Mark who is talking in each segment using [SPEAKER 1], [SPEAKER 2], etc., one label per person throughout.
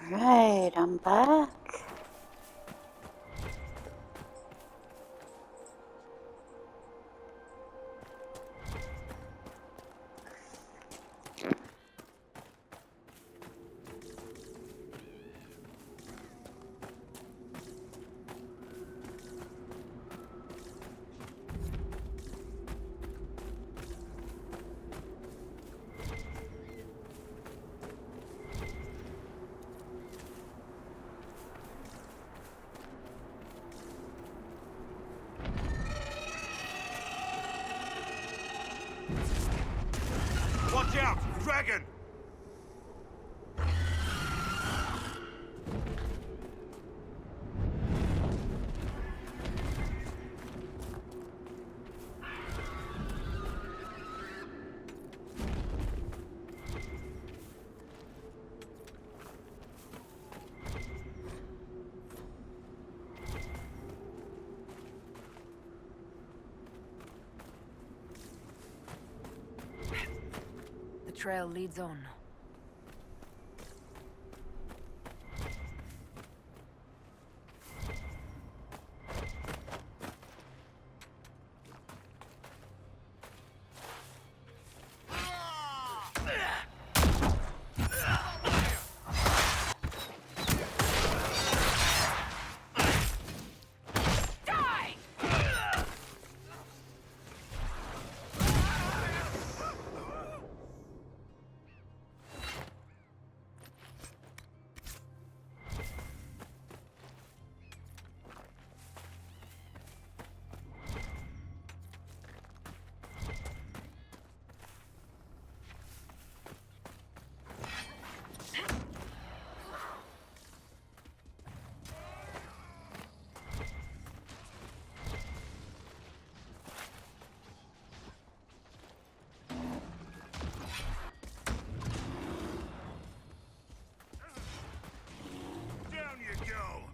[SPEAKER 1] Right, I'm back.
[SPEAKER 2] Watch out! Dragon!
[SPEAKER 3] The trail leads on.
[SPEAKER 2] Down you go!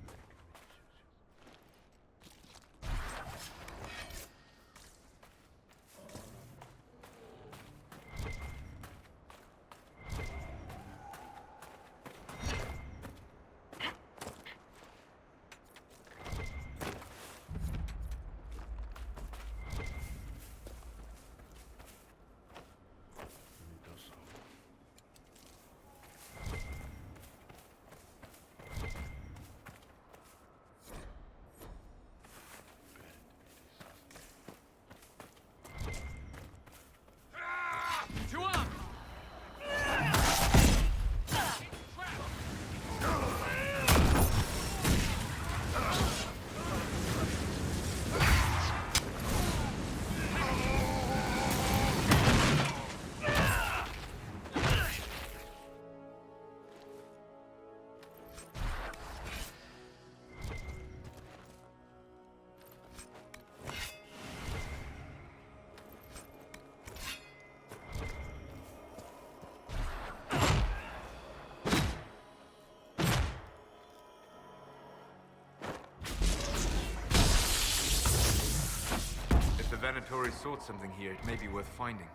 [SPEAKER 4] If the Venatori sought something here, it may be worth finding.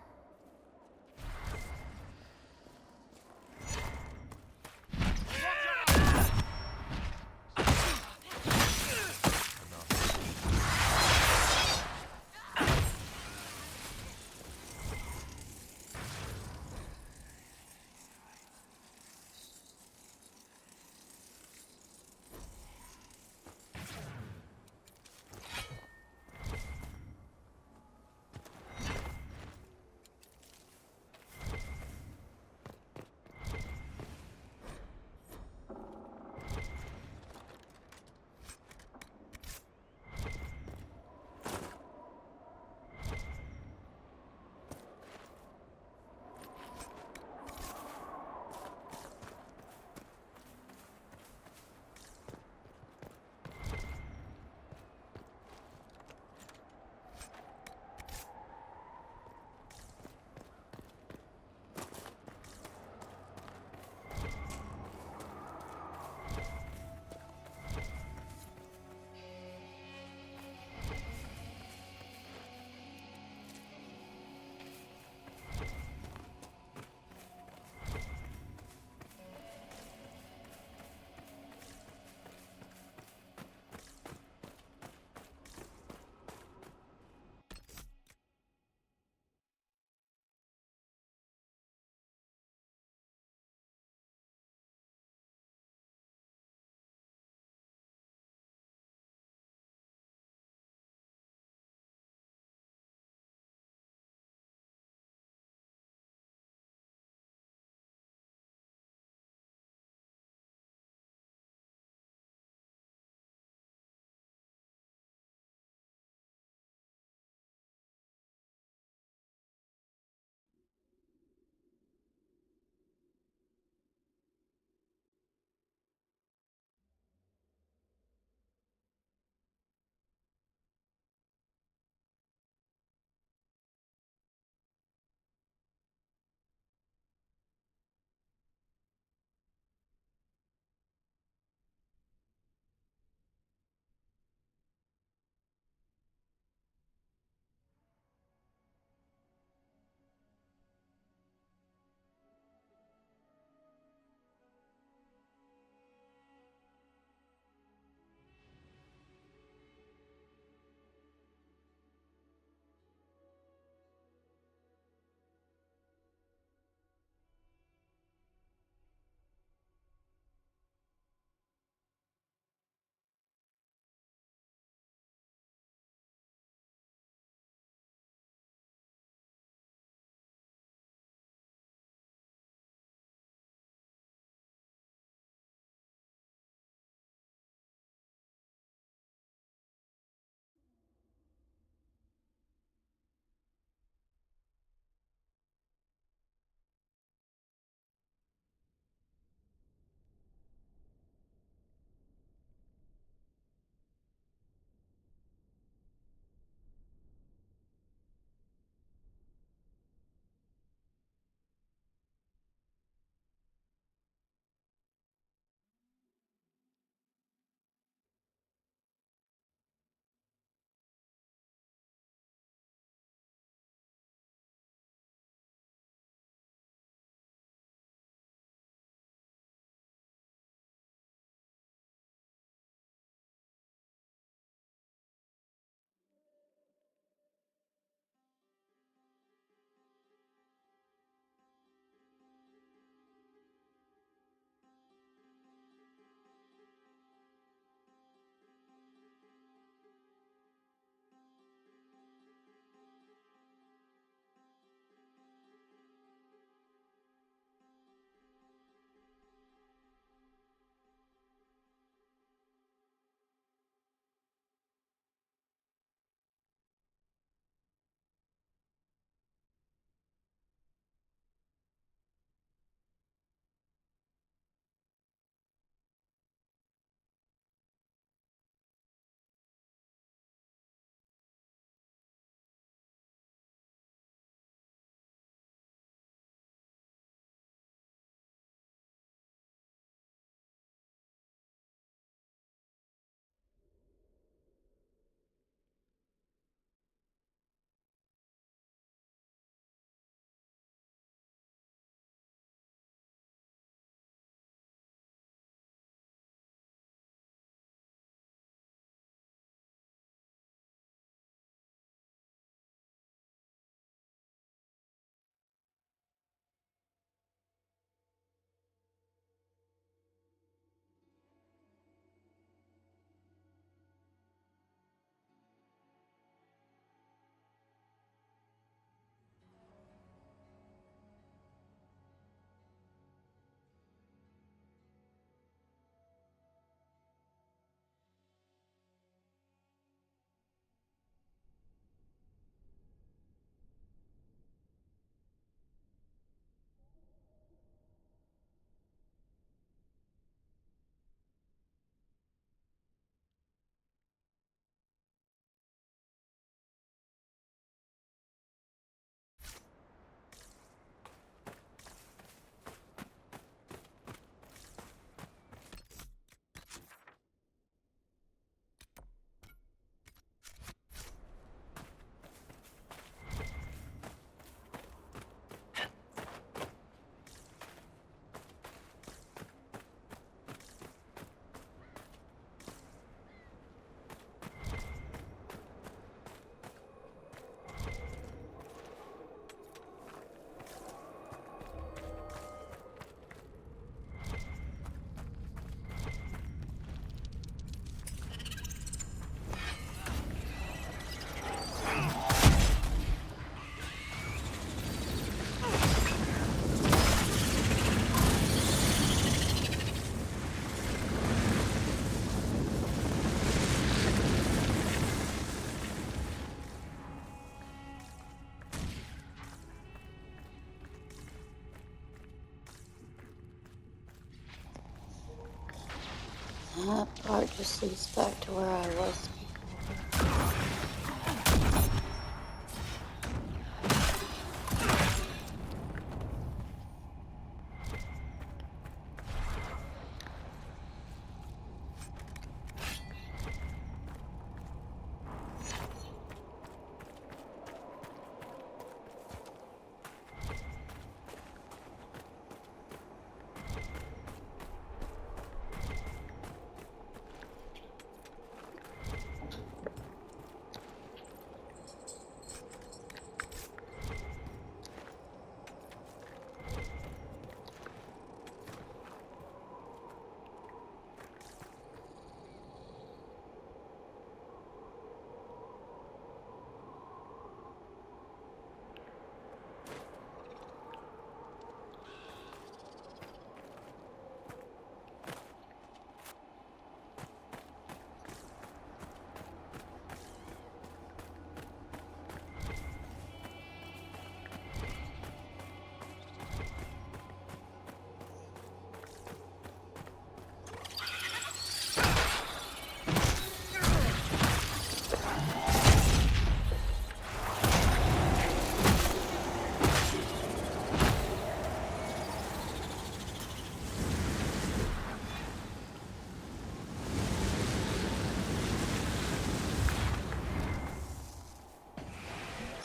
[SPEAKER 1] That part just leads back to where I was before.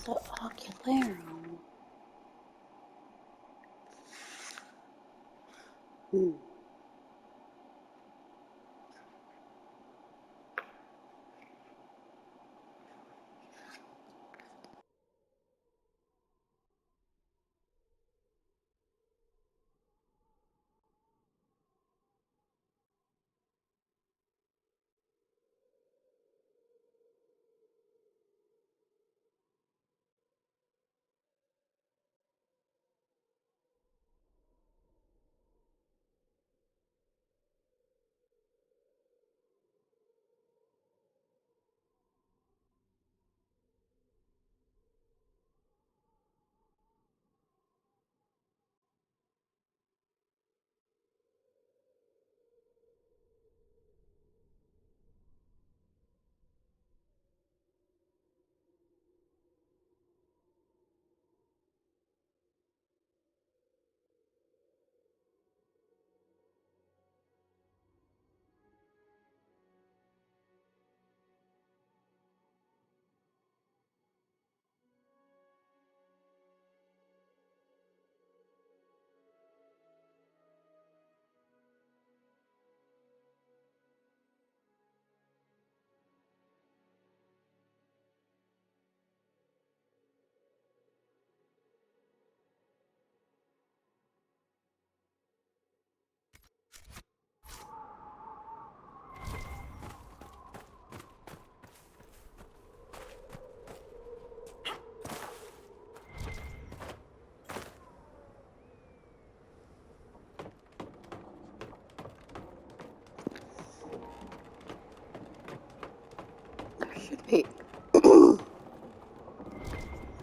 [SPEAKER 1] The Ocularum. There should be a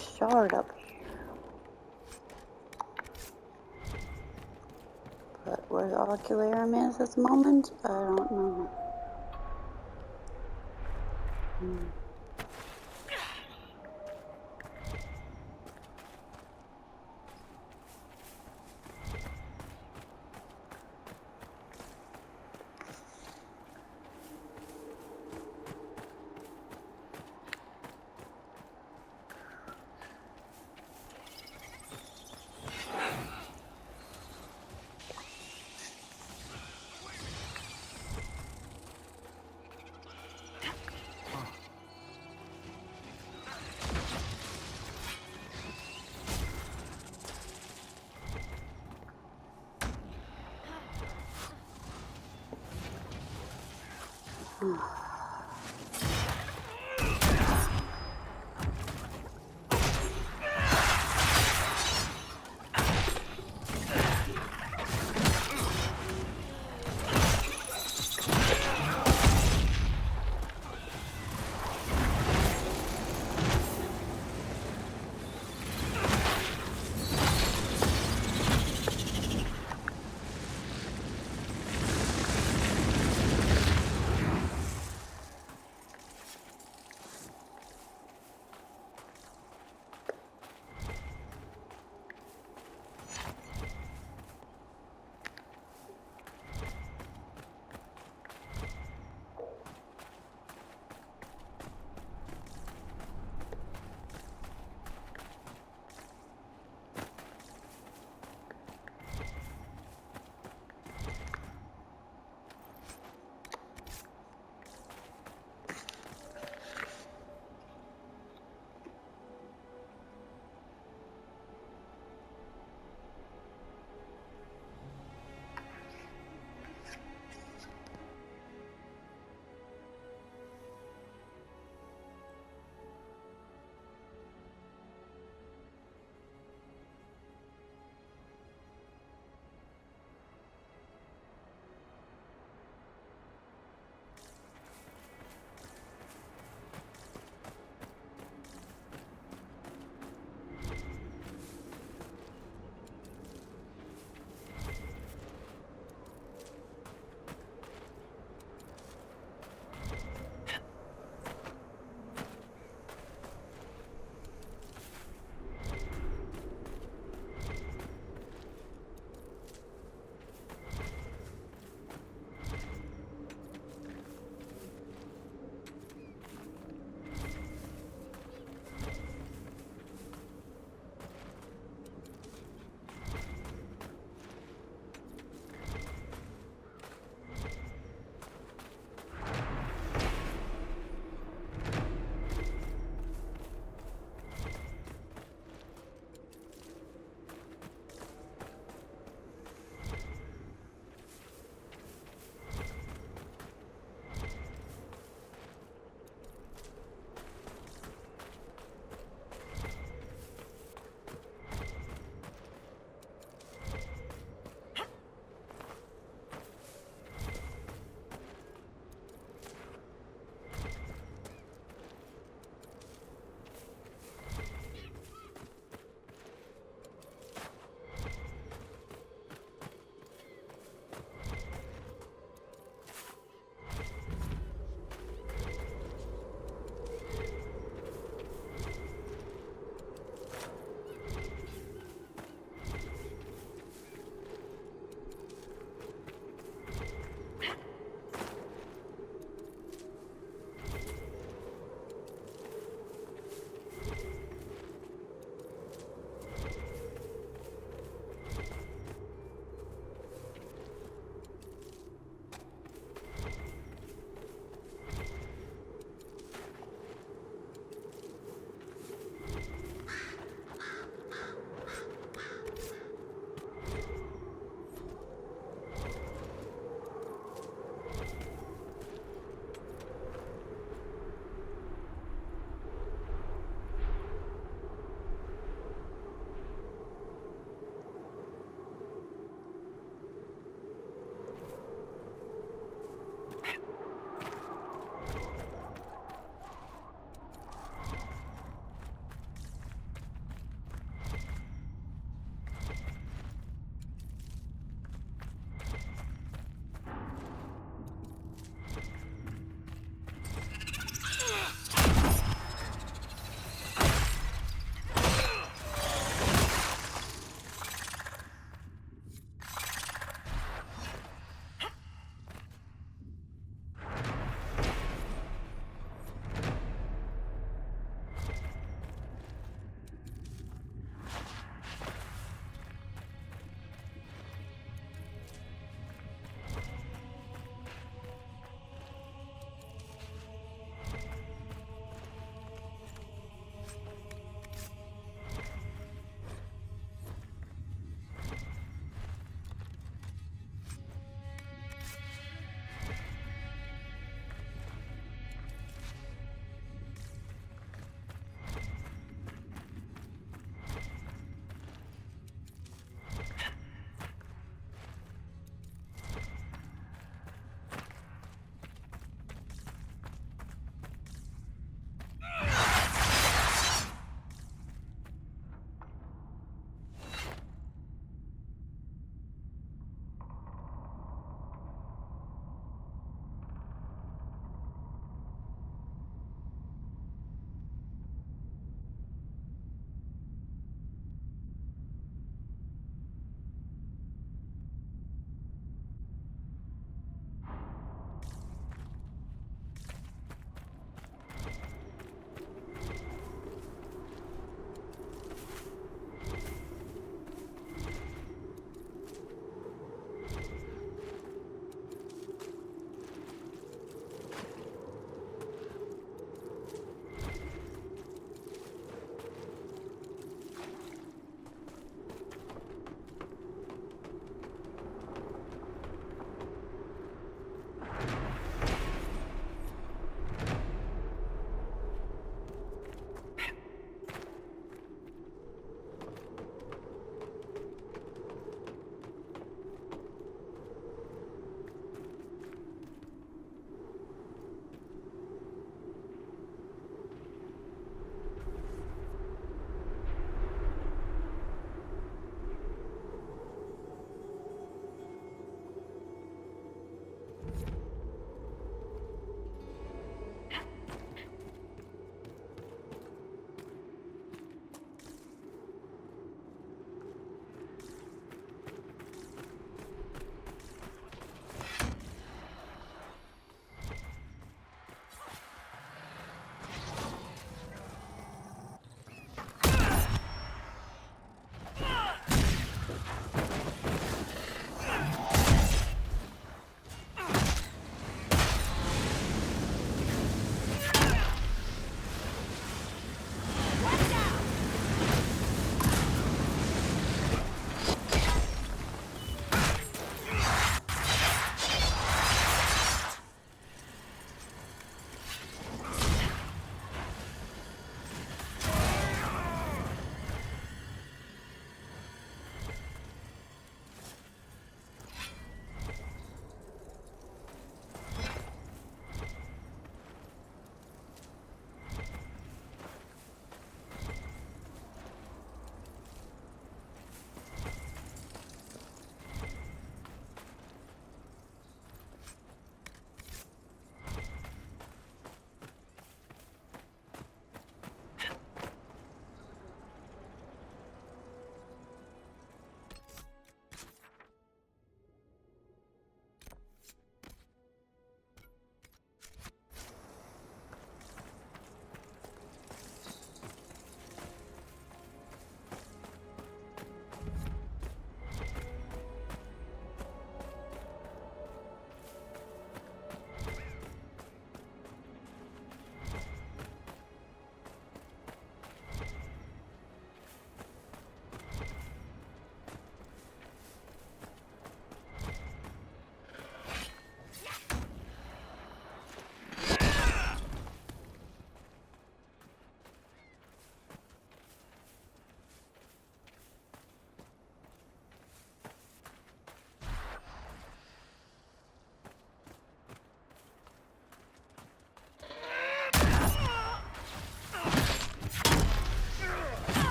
[SPEAKER 1] shard up here. But where the Ocularum is at the moment, I don't know.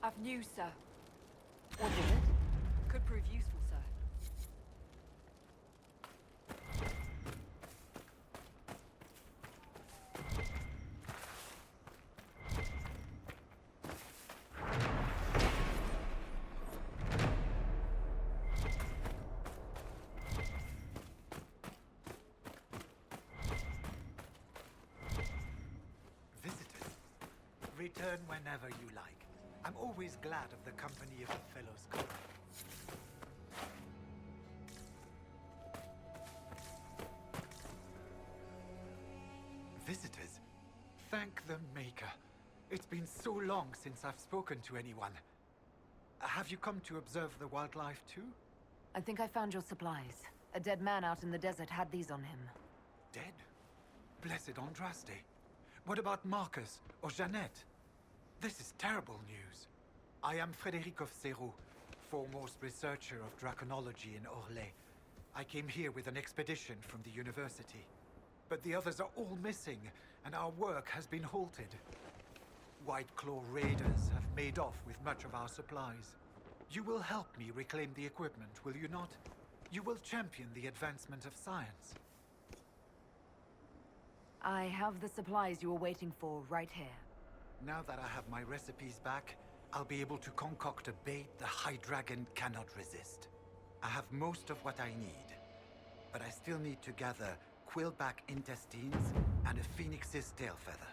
[SPEAKER 3] I've news, sir. What is it? Could prove useful, sir.
[SPEAKER 5] Visitors, return whenever you like. I'm always glad of the company of a fellow scholar. Visitors, thank the Maker. It's been so long since I've spoken to anyone. Have you come to observe the wildlife too?
[SPEAKER 3] I think I found your supplies. A dead man out in the desert had these on him.
[SPEAKER 5] Dead? Blessed Andraste. What about Marcus or Jeannette? This is terrible news. I am Frédéric of Serrault, foremost researcher of draconology in Orlais. I came here with an expedition from the university. But the others are all missing, and our work has been halted. White Claw raiders have made off with much of our supplies. You will help me reclaim the equipment, will you not? You will champion the advancement of science.
[SPEAKER 3] I have the supplies you were waiting for right here.
[SPEAKER 5] Now that I have my recipes back, I'll be able to concoct a bait the High Dragon cannot resist. I have most of what I need, but I still need to gather quillback intestines and a phoenix's tail feather.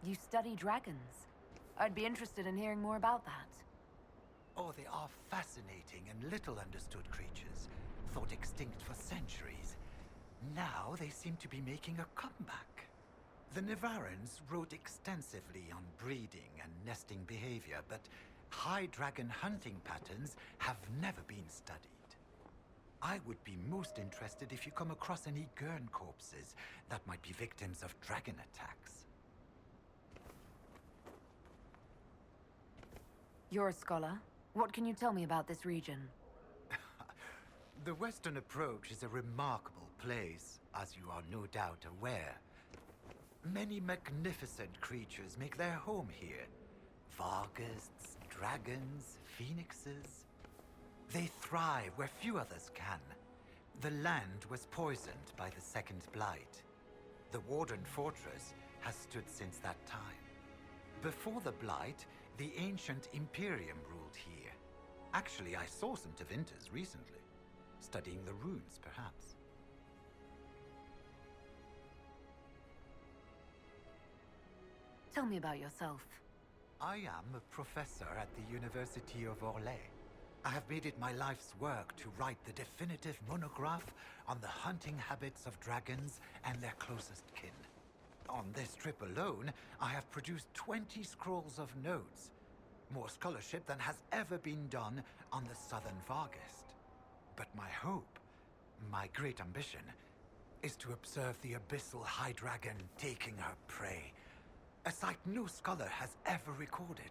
[SPEAKER 3] You study dragons. I'd be interested in hearing more about that.
[SPEAKER 5] Oh, they are fascinating and little understood creatures, thought extinct for centuries. Now they seem to be making a comeback. The Nevarrans wrote extensively on breeding and nesting behavior, but high dragon hunting patterns have never been studied. I would be most interested if you come across any Gurn corpses that might be victims of dragon attacks.
[SPEAKER 3] You're a scholar. What can you tell me about this region?
[SPEAKER 5] The Western Approach is a remarkable place, as you are no doubt aware. Many magnificent creatures make their home here. Varghests, dragons, phoenixes. They thrive where few others can. The land was poisoned by the Second Blight. The Warden Fortress has stood since that time. Before the Blight, the ancient Imperium ruled here. Actually, I saw some Tevinters recently. Studying the runes, perhaps.
[SPEAKER 3] Tell me about yourself.
[SPEAKER 5] I am a professor at the University of Orlais. I have made it my life's work to write the definitive monograph on the hunting habits of dragons and their closest kin. On this trip alone, I have produced 20 scrolls of notes. More scholarship than has ever been done on the Southern Varghest. But my hope, my great ambition, is to observe the abyssal High Dragon taking her prey. A sight no scholar has ever recorded.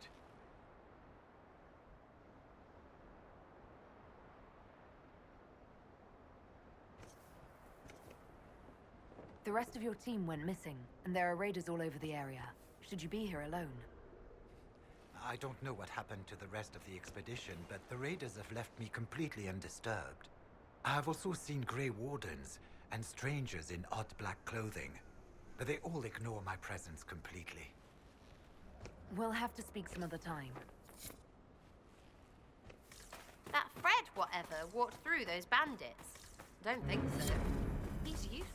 [SPEAKER 3] The rest of your team went missing, and there are raiders all over the area. Should you be here alone?
[SPEAKER 5] I don't know what happened to the rest of the expedition, but the raiders have left me completely undisturbed. I have also seen Grey Wardens and strangers in odd black clothing, but they all ignore my presence completely.
[SPEAKER 3] We'll have to speak some other time.
[SPEAKER 1] That Fred whatever walked through those bandits. Don't think so. He's useless.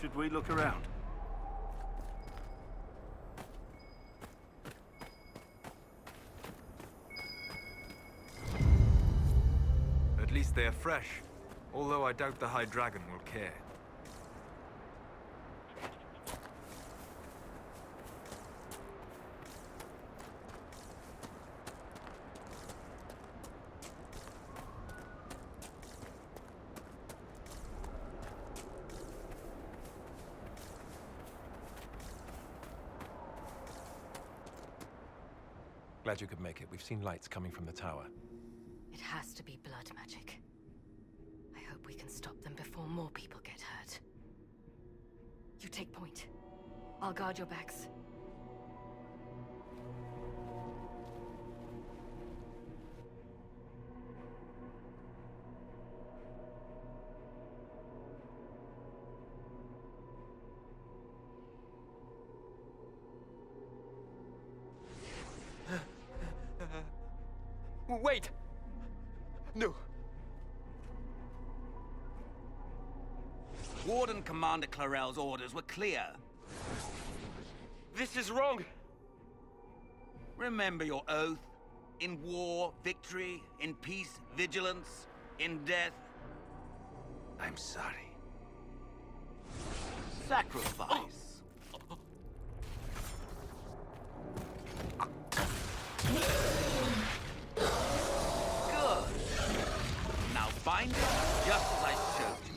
[SPEAKER 6] Should we look around?
[SPEAKER 4] At least they are fresh. Although I doubt the High Dragon will care.
[SPEAKER 7] Glad you could make it. We've seen lights coming from the tower.
[SPEAKER 3] It has to be blood magic. I hope we can stop them before more people get hurt. You take point. I'll guard your backs.
[SPEAKER 7] Wait! No.
[SPEAKER 8] Warden Commander Clarel's orders were clear.
[SPEAKER 7] This is wrong!
[SPEAKER 8] Remember your oath. In war, victory. In peace, vigilance. In death, I'm sorry. Sacrifice. Good. Now bind it just as I showed you.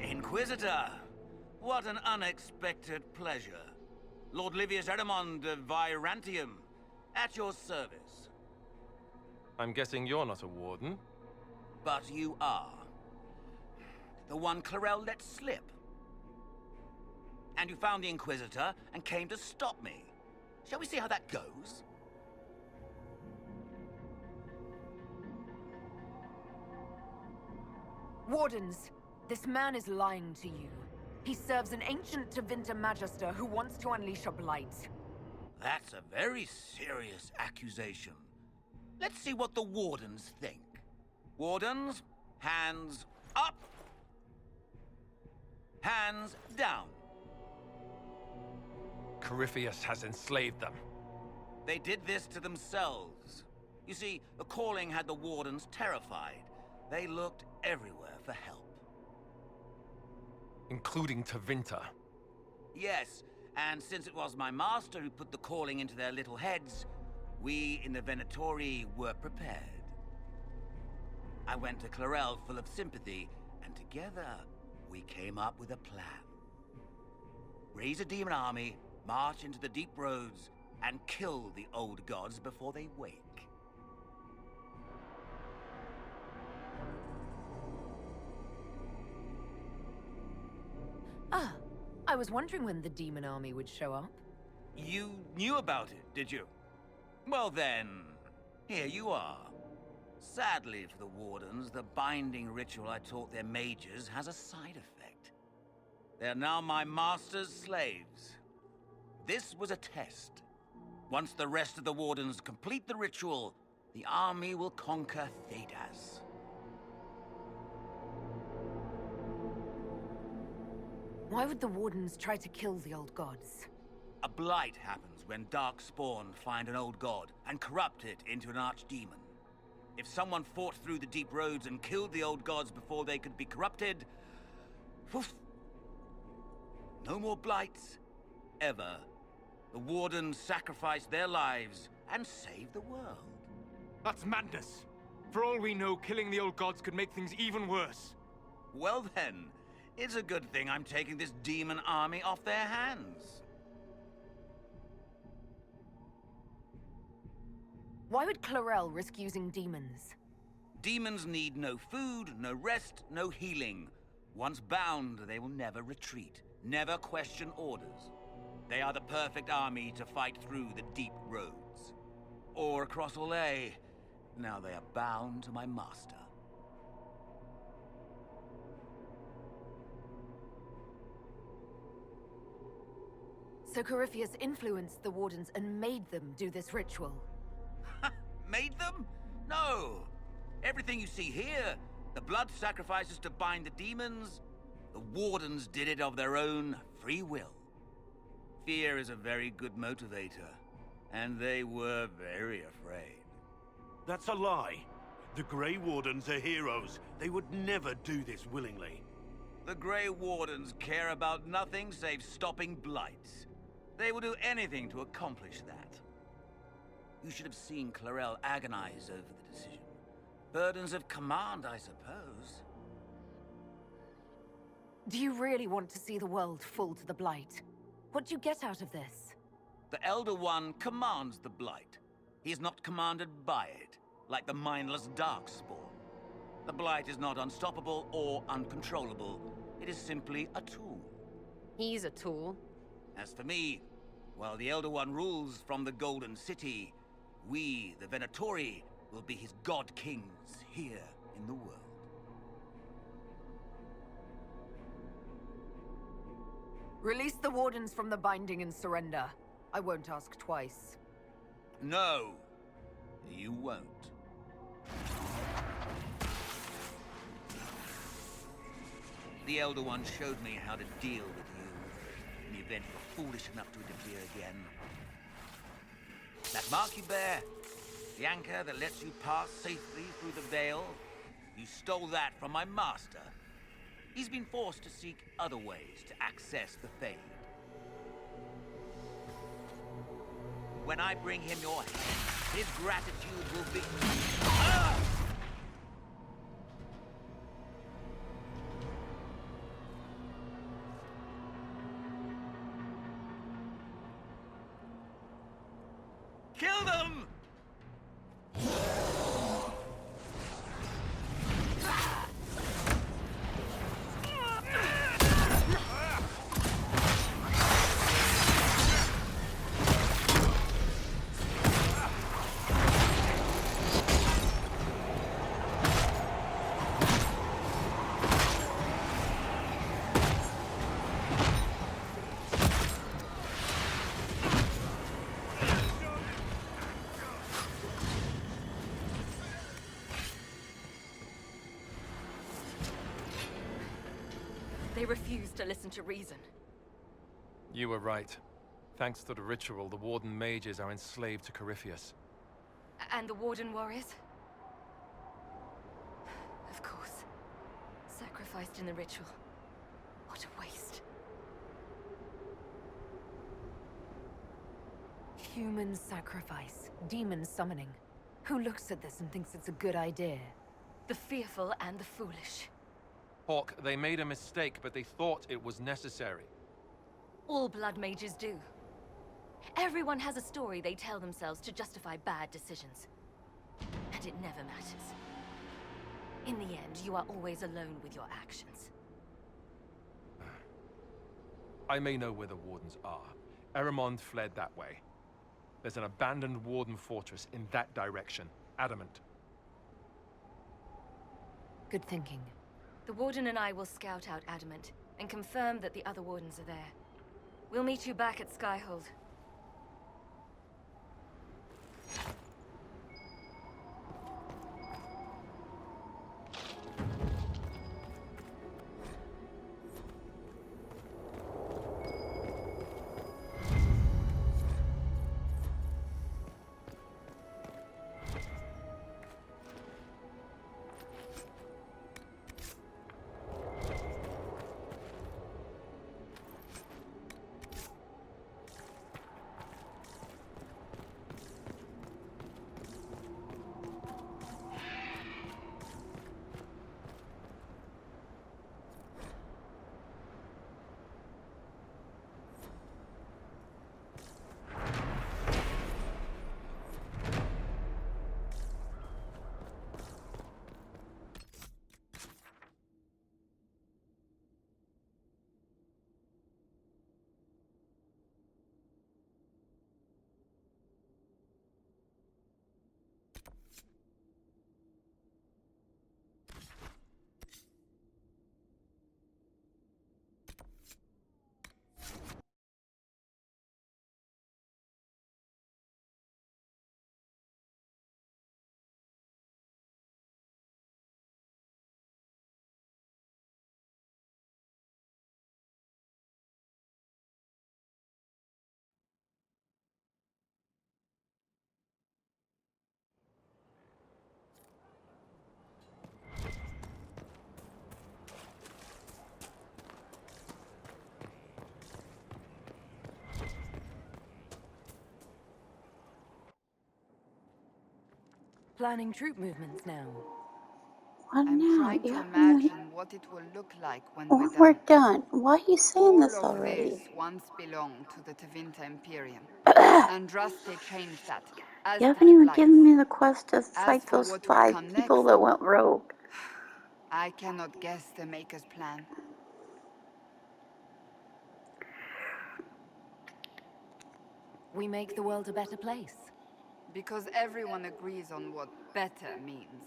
[SPEAKER 8] Inquisitor, what an unexpected pleasure. Lord Livius Eramond of Virantium, at your service.
[SPEAKER 7] I'm guessing you're not a warden.
[SPEAKER 8] But you are. The one Clarel let slip. And you found the Inquisitor and came to stop me. Shall we see how that goes?
[SPEAKER 3] Wardens, this man is lying to you. He serves an ancient Tevinter Magister who wants to unleash a blight.
[SPEAKER 8] That's a very serious accusation. Let's see what the Wardens think. Wardens, hands up. Hands down.
[SPEAKER 7] Corypheus has enslaved them.
[SPEAKER 8] They did this to themselves. You see, the calling had the Wardens terrified. They looked everywhere for help.
[SPEAKER 7] Including Tevinter.
[SPEAKER 8] Yes, and since it was my master who put the calling into their little heads, we in the Venatori were prepared. I went to Clarel full of sympathy, and together we came up with a plan. Raise a demon army, march into the deep roads, and kill the old gods before they wake.
[SPEAKER 3] Ah, I was wondering when the demon army would show up.
[SPEAKER 8] You knew about it, did you? Well then, here you are. Sadly for the Wardens, the binding ritual I taught their mages has a side effect. They are now my master's slaves. This was a test. Once the rest of the Wardens complete the ritual, the army will conquer Thedas.
[SPEAKER 3] Why would the Wardens try to kill the old gods?
[SPEAKER 8] A blight happens when Darkspawn find an old god and corrupt it into an archdemon. If someone fought through the deep roads and killed the old gods before they could be corrupted, poof, no more blights, ever. The Wardens sacrificed their lives and saved the world.
[SPEAKER 4] That's madness. For all we know, killing the old gods could make things even worse.
[SPEAKER 8] Well then, it's a good thing I'm taking this demon army off their hands.
[SPEAKER 3] Why would Clarel risk using demons?
[SPEAKER 8] Demons need no food, no rest, no healing. Once bound, they will never retreat, never question orders. They are the perfect army to fight through the deep roads. Or across Olay. Now they are bound to my master.
[SPEAKER 3] So Corypheus influenced the Wardens and made them do this ritual.
[SPEAKER 8] Made them? No. Everything you see here, the blood sacrifices to bind the demons, the Wardens did it of their own free will. Fear is a very good motivator, and they were very afraid.
[SPEAKER 2] That's a lie. The Grey Wardens are heroes. They would never do this willingly.
[SPEAKER 8] The Grey Wardens care about nothing save stopping blights. They will do anything to accomplish that. You should have seen Clarel agonize over the decision. Burdens of command, I suppose.
[SPEAKER 3] Do you really want to see the world fall to the Blight? What do you get out of this?
[SPEAKER 8] The Elder One commands the Blight. He is not commanded by it, like the mindless Darkspawn. The Blight is not unstoppable or uncontrollable. It is simply a tool.
[SPEAKER 1] He's a tool.
[SPEAKER 8] As for me, while the Elder One rules from the Golden City, we, the Venatori, will be his god-kings here in the world.
[SPEAKER 3] Release the Wardens from the binding and surrender. I won't ask twice.
[SPEAKER 8] No, you won't. The Elder One showed me how to deal with you in the event you're foolish enough to interfere again. That mark you bear, the anchor that lets you pass safely through the veil, you stole that from my master. He's been forced to seek other ways to access the Fade. When I bring him your head, his gratitude will be... Ah! Kill them!
[SPEAKER 3] They refuse to listen to reason.
[SPEAKER 7] You were right. Thanks to the ritual, the Warden mages are enslaved to Corypheus.
[SPEAKER 3] And the Warden warriors? Of course. Sacrificed in the ritual. What a waste. Human sacrifice. Demon summoning. Who looks at this and thinks it's a good idea? The fearful and the foolish.
[SPEAKER 7] Hawk, they made a mistake, but they thought it was necessary.
[SPEAKER 3] All blood mages do. Everyone has a story they tell themselves to justify bad decisions. And it never matters. In the end, you are always alone with your actions.
[SPEAKER 7] I may know where the Wardens are. Eramond fled that way. There's an abandoned Warden fortress in that direction. Adamant.
[SPEAKER 3] Good thinking. The Warden and I will scout out Adamant, and confirm that the other Wardens are there. We'll meet you back at Skyhold. planning troop movements now.
[SPEAKER 6] What
[SPEAKER 9] I'm
[SPEAKER 6] now?
[SPEAKER 9] trying
[SPEAKER 6] You
[SPEAKER 9] to
[SPEAKER 6] haven't even...
[SPEAKER 9] imagine what it will look like when
[SPEAKER 6] When
[SPEAKER 9] we're
[SPEAKER 6] we're
[SPEAKER 9] done.
[SPEAKER 6] done. Why are you saying
[SPEAKER 9] All
[SPEAKER 6] this
[SPEAKER 9] of
[SPEAKER 6] already?
[SPEAKER 9] this once belonged to the Tevinter Imperium. Andraste changed that, as
[SPEAKER 6] You haven't
[SPEAKER 9] did
[SPEAKER 6] even
[SPEAKER 9] Blight.
[SPEAKER 6] given me the quest to
[SPEAKER 9] As
[SPEAKER 6] fight
[SPEAKER 9] for
[SPEAKER 6] those
[SPEAKER 9] what will
[SPEAKER 6] 5
[SPEAKER 9] come
[SPEAKER 6] people
[SPEAKER 9] next,
[SPEAKER 6] that went rogue.
[SPEAKER 9] I cannot guess the Maker's plan.
[SPEAKER 3] We make the world a better place.
[SPEAKER 9] Because everyone agrees on what better means.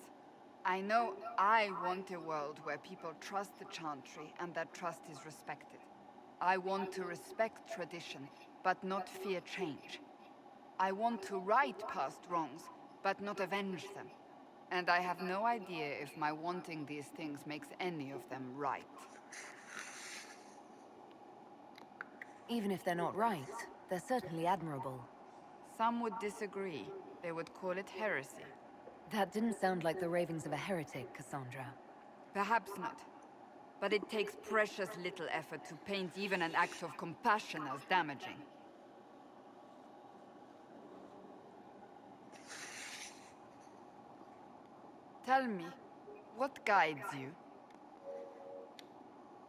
[SPEAKER 9] I know I want a world where people trust the Chantry and that trust is respected. I want to respect tradition, but not fear change. I want to right past wrongs, but not avenge them. And I have no idea if my wanting these things makes any of them right.
[SPEAKER 3] Even if they're not right, they're certainly admirable.
[SPEAKER 9] Some would disagree. They would call it heresy.
[SPEAKER 3] That didn't sound like the ravings of a heretic, Cassandra.
[SPEAKER 9] Perhaps not. But it takes precious little effort to paint even an act of compassion as damaging. Tell me, what guides you?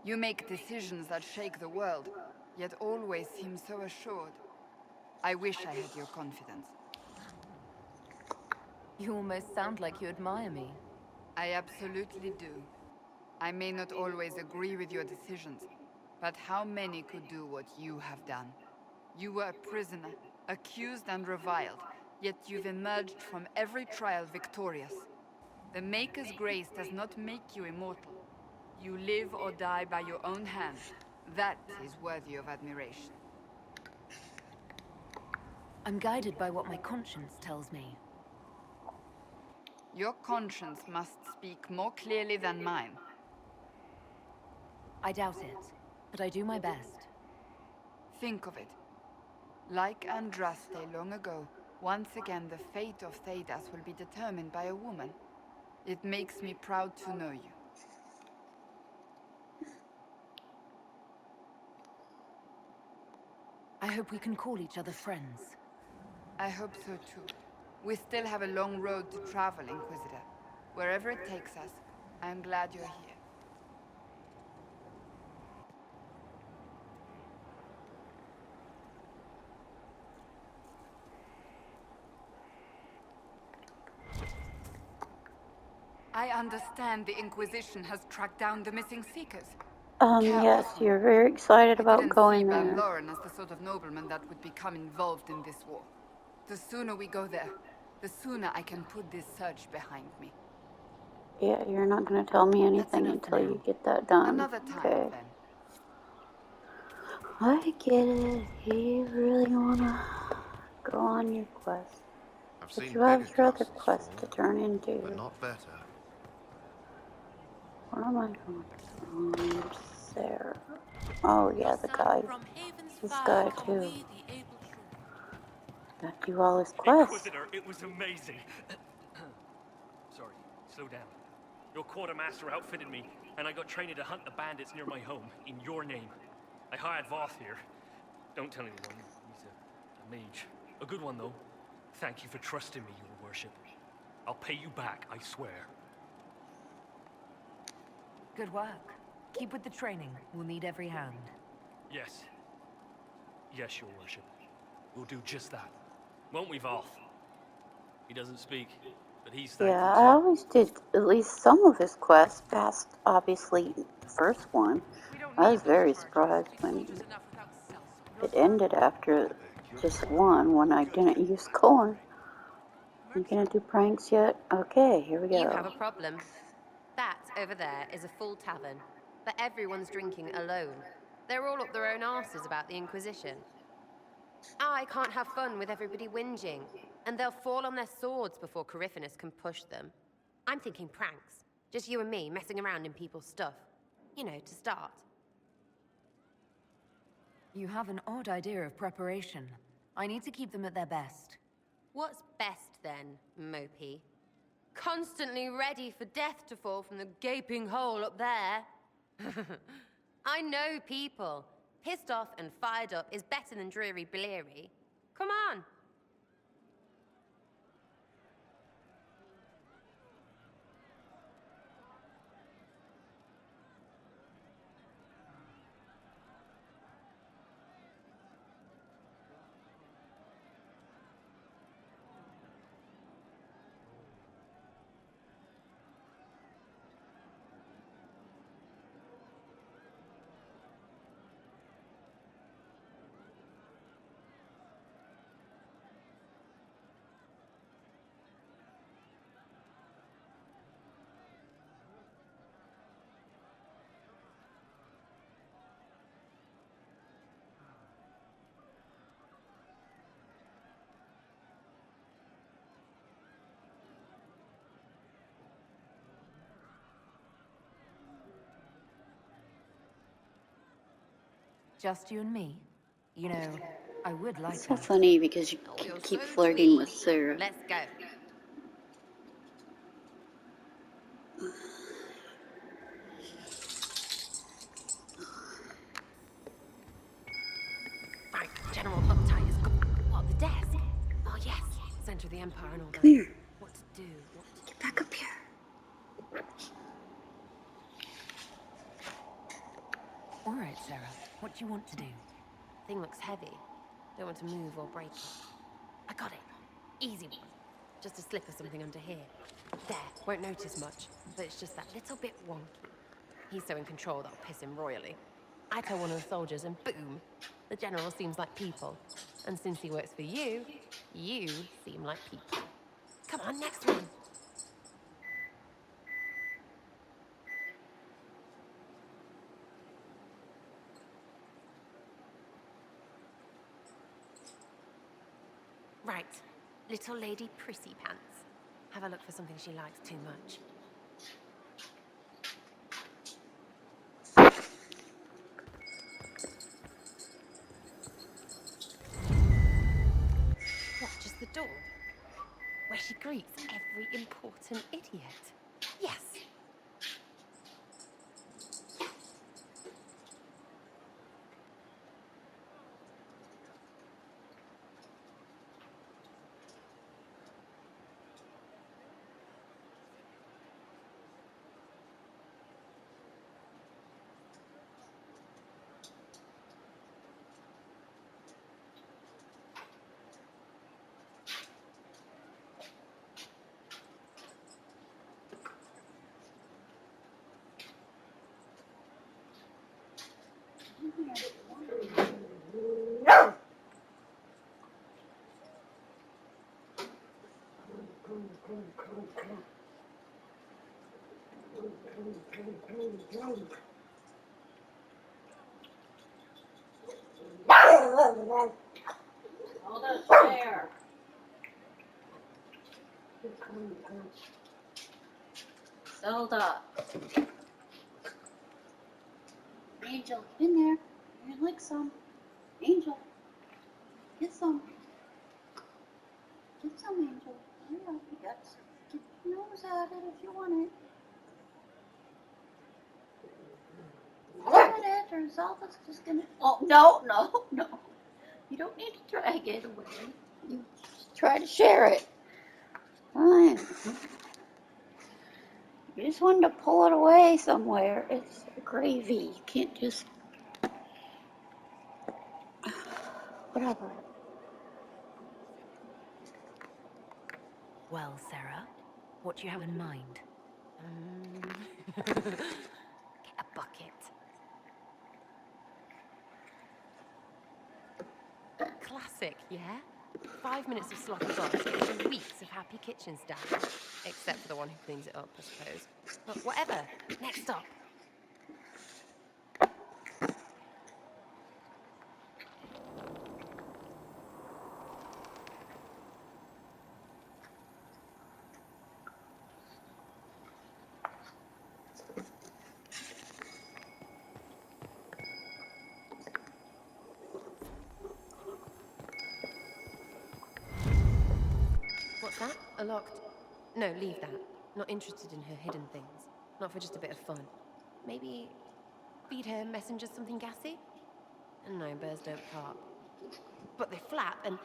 [SPEAKER 9] You make decisions that shake the world, yet always seem so assured. I wish I had your confidence.
[SPEAKER 3] You almost sound like you admire me.
[SPEAKER 9] I absolutely do. I may not always agree with your decisions, but how many could do what you have done? You were a prisoner, accused and reviled, yet you've emerged from every trial victorious. The Maker's grace does not make you immortal. You live or die by your own hand. That is worthy of admiration.
[SPEAKER 3] I'm guided by what my conscience tells me.
[SPEAKER 9] Your conscience must speak more clearly than mine.
[SPEAKER 3] I doubt it, but I do my best.
[SPEAKER 9] Think of it. Like Andraste long ago, once again the fate of Thedas will be determined by a woman. It makes me proud to know you.
[SPEAKER 3] I hope we can call each other friends.
[SPEAKER 9] I hope so too. We still have a long road to travel, Inquisitor. Wherever it takes us, I am glad you're here. I understand the Inquisition has tracked down the missing Seekers.
[SPEAKER 6] Yes, you're very excited about going
[SPEAKER 9] I
[SPEAKER 6] there.
[SPEAKER 9] didn't see Van Loren as the sort of nobleman that would become involved in this war. The sooner we go there, the sooner I can put this search behind me.
[SPEAKER 6] Yeah, you're not going to tell me anything until you get that done.
[SPEAKER 9] Another time,
[SPEAKER 6] Okay.
[SPEAKER 9] then.
[SPEAKER 6] I get it. You really want to go on your quest. But you have your other quest to turn into.
[SPEAKER 10] But not better.
[SPEAKER 6] Where am I going? Sarah. Oh, yeah, the guy. This guy, too. Got to do all his quests.
[SPEAKER 11] Inquisitor, it was amazing. Sorry, slow down. Your quartermaster outfitted me, and I got training to hunt the bandits near my home, in your name. I hired Voth here. Don't tell anyone, he's a mage. A good one, though. Thank you for trusting me, your worship. I'll pay you back, I swear.
[SPEAKER 3] Good work. Keep with the training. We'll need every hand.
[SPEAKER 11] Yes. Yes, your worship. We'll do just that. Won't we, Voth? He doesn't speak, but he's thankful
[SPEAKER 6] Yeah,
[SPEAKER 11] too.
[SPEAKER 6] I always did at least some of his quests past, obviously, the first one. I was very surprised when it ended after just one, when I didn't use Corn. You gonna do pranks yet? Okay, here we go.
[SPEAKER 1] You have a problem. That over there is a full tavern, but everyone's drinking alone. They're all up their own arses about the Inquisition. I can't have fun with everybody whinging, and they'll fall on their swords before Coryphanus can push them. I'm thinking pranks. Just you and me messing around in people's stuff. You know, to start.
[SPEAKER 3] You have an odd idea of preparation. I need to keep them at their best.
[SPEAKER 1] What's best then, Mopey? Constantly ready for death to fall from the gaping hole up there. I know people. Pissed off and fired up is better than dreary Bleary. Come on.
[SPEAKER 3] Just you and me? You know, I would like
[SPEAKER 6] It's so
[SPEAKER 3] her.
[SPEAKER 6] funny because you
[SPEAKER 1] Oh, you're
[SPEAKER 6] keep
[SPEAKER 1] so
[SPEAKER 6] flirting
[SPEAKER 1] sweet.
[SPEAKER 6] with Sarah.
[SPEAKER 1] Let's go. Right, General Uptight has got... What, the desk? Oh, yes. Center of the Empire and all that.
[SPEAKER 6] Come here.
[SPEAKER 1] What to do, what to
[SPEAKER 6] Get back up here.
[SPEAKER 3] All right, Sarah. What do you want to do?
[SPEAKER 1] Thing looks heavy. Don't want to move or break it. I got it. Easy one. Just a slip or something under here. There, won't notice much, but it's just that little bit wonky. He's so in control that'll piss him royally. I tell one of the soldiers and boom, the general seems like people. And since he works for you, you seem like people. Come on, next one. Right, little lady Prissy Pants. Have a look for something she likes too much. What, just the door? Where she greets every important idiot? Yes!
[SPEAKER 6] Zelda. Angel, get in there. You'd like some. Angel. Get some. Get some, Angel. Hurry up. You got some. Get your nose at it if you want it. Want it, or Zelda's just gonna... Oh, no. You don't need to drag it away. You just try to share it. Fine. You just wanted to pull it away somewhere. It's gravy. You can't just... Whatever.
[SPEAKER 3] Well, Sarah, what do you have in mind?
[SPEAKER 1] Get a bucket. Classic, yeah? 5 minutes of sloppy boss and weeks of happy kitchen staff. Except for the one who cleans it up, I suppose. But whatever. Next up. What's that? A locked... No, leave that. Not interested in her hidden things. Not for just a bit of fun. Maybe feed her messengers something gassy? No, birds don't carp. But they flap and...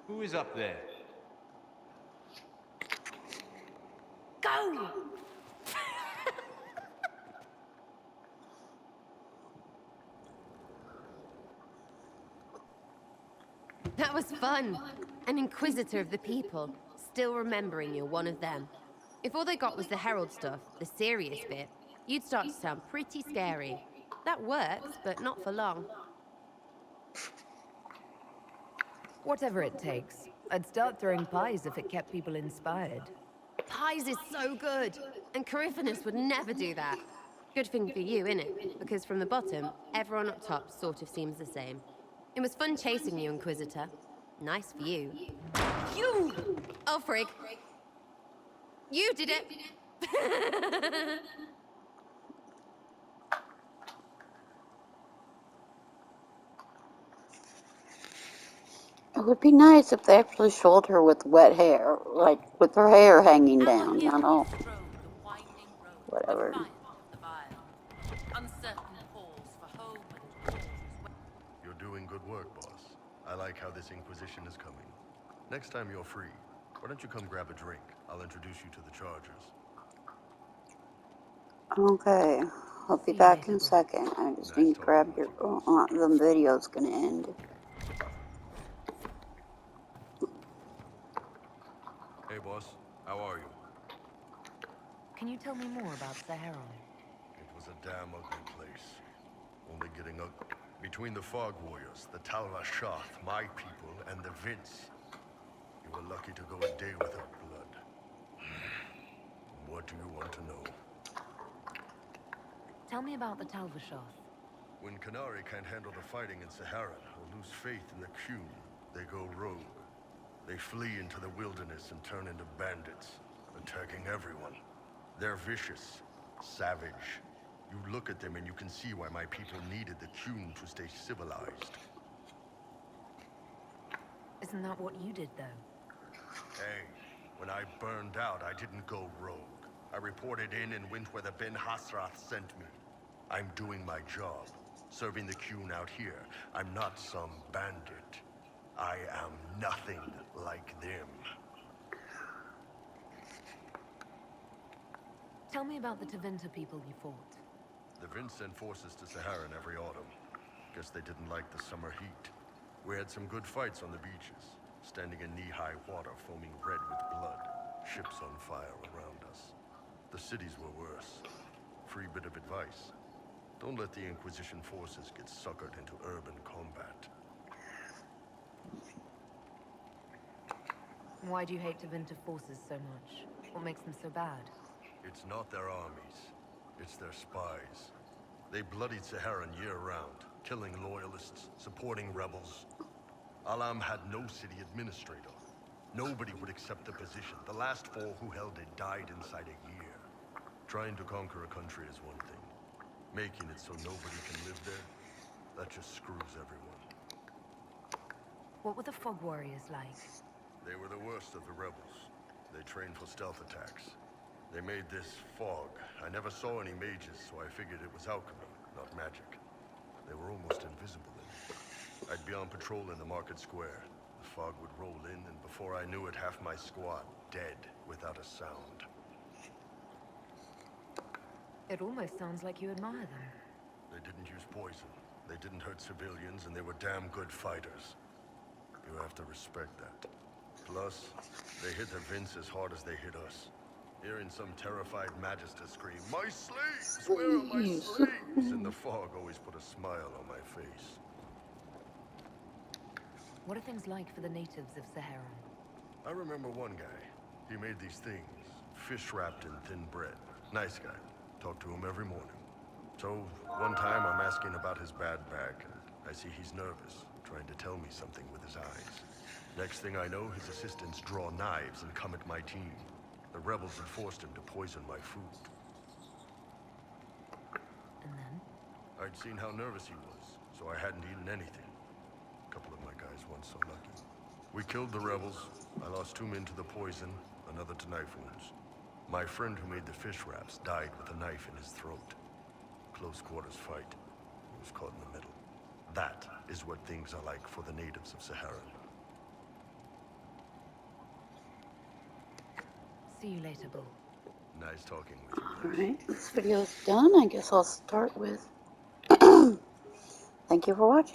[SPEAKER 10] Who is up there?
[SPEAKER 1] Go! That was fun. An inquisitor of the people, still remembering you're one of them. If all they got was the herald stuff, the serious bit, you'd start to sound pretty scary. That works, but not for long.
[SPEAKER 12] Whatever it takes. I'd start throwing pies if it kept people inspired.
[SPEAKER 1] Pies is so good, and Coryphanus would never do that. Good thing for you, innit? Because from the bottom, everyone up top sort of seems the same. It was fun chasing you, Inquisitor. Nice for you. You! Oh, frig. You did it!
[SPEAKER 6] It would be nice if they actually showed her with wet hair, like with her hair hanging down, you know. Whatever.
[SPEAKER 10] You're doing good work, boss. I like how this Inquisition is coming. Next time you're free, why don't you come grab a drink? I'll introduce you to the Chargers.
[SPEAKER 6] Okay, I'll be back in a second. I just need to grab your... Oh, the video's gonna end.
[SPEAKER 10] Hey, boss. How are you?
[SPEAKER 12] Can you tell me more about Saharon?
[SPEAKER 10] It was a damn ugly place. Only getting ugly. Between the Fog Warriors, the Tal Rashath, my people, and the Vince. You were lucky to go a day without blood. What do you want to know?
[SPEAKER 12] Tell me about the Tal Rashath.
[SPEAKER 10] When Qunari can't handle the fighting in Saharan or lose faith in the Qun, they go rogue. They flee into the wilderness and turn into bandits, attacking everyone. They're vicious, savage. You look at them and you can see why my people needed the Qun to stay civilized.
[SPEAKER 12] Isn't that what you did, though?
[SPEAKER 10] Hey, when I burned out, I didn't go rogue. I reported in and went where the Ben Hasrath sent me. I'm doing my job, serving the Qun out here. I'm not some bandit. I am nothing like them.
[SPEAKER 12] Tell me about the Tevinter people you fought.
[SPEAKER 10] The Vince sent forces to Saharan every autumn. Guess they didn't like the summer heat. We had some good fights on the beaches, standing in knee-high water foaming red with blood, ships on fire around us. The cities were worse. Free bit of advice. Don't let the Inquisition forces get suckered into urban combat.
[SPEAKER 12] Why do you hate Tevinter forces so much? What makes them so bad?
[SPEAKER 10] It's not their armies. It's their spies. They bloodied Saharan year-round, killing loyalists, supporting rebels. Alam had no city administrator. Nobody would accept the position. The last 4 who held it died inside a year. Trying to conquer a country is one thing. Making it so nobody can live there, that just screws everyone.
[SPEAKER 12] What were the Fog Warriors like?
[SPEAKER 10] They were the worst of the rebels. They trained for stealth attacks. They made this fog. I never saw any mages, so I figured it was alchemy, not magic. They were almost invisible in it. I'd be on patrol in the market square. The fog would roll in, and before I knew it, half my squad dead without a sound.
[SPEAKER 12] It almost sounds like you admire them.
[SPEAKER 10] They didn't use poison. They didn't hurt civilians, and they were damn good fighters. You have to respect that. Plus, they hit the Vince as hard as they hit us. Hearing some terrified Magister scream, "My slaves! Where are my slaves?" in the fog always put a smile on my face.
[SPEAKER 12] What are things like for the natives of Saharan?
[SPEAKER 10] I remember one guy. He made these things, fish wrapped in thin bread. Nice guy. Talk to him every morning. So, one time I'm asking about his bad back, and I see he's nervous, trying to tell me something with his eyes. Next thing I know, his assistants draw knives and come at my team. The rebels had forced him to poison my food.
[SPEAKER 12] And then?
[SPEAKER 10] I'd seen how nervous he was, so I hadn't eaten anything. A couple of my guys weren't so lucky. We killed the rebels. I lost 2 men to the poison, another to knife wounds. My friend who made the fish wraps died with a knife in his throat. Close quarters fight. He was caught in the middle. That is what things are like for the natives of Saharan.
[SPEAKER 12] See you later, Bull.
[SPEAKER 10] Nice talking with you.
[SPEAKER 6] Alright, this video's done. I guess I'll start with... Thank you for watching.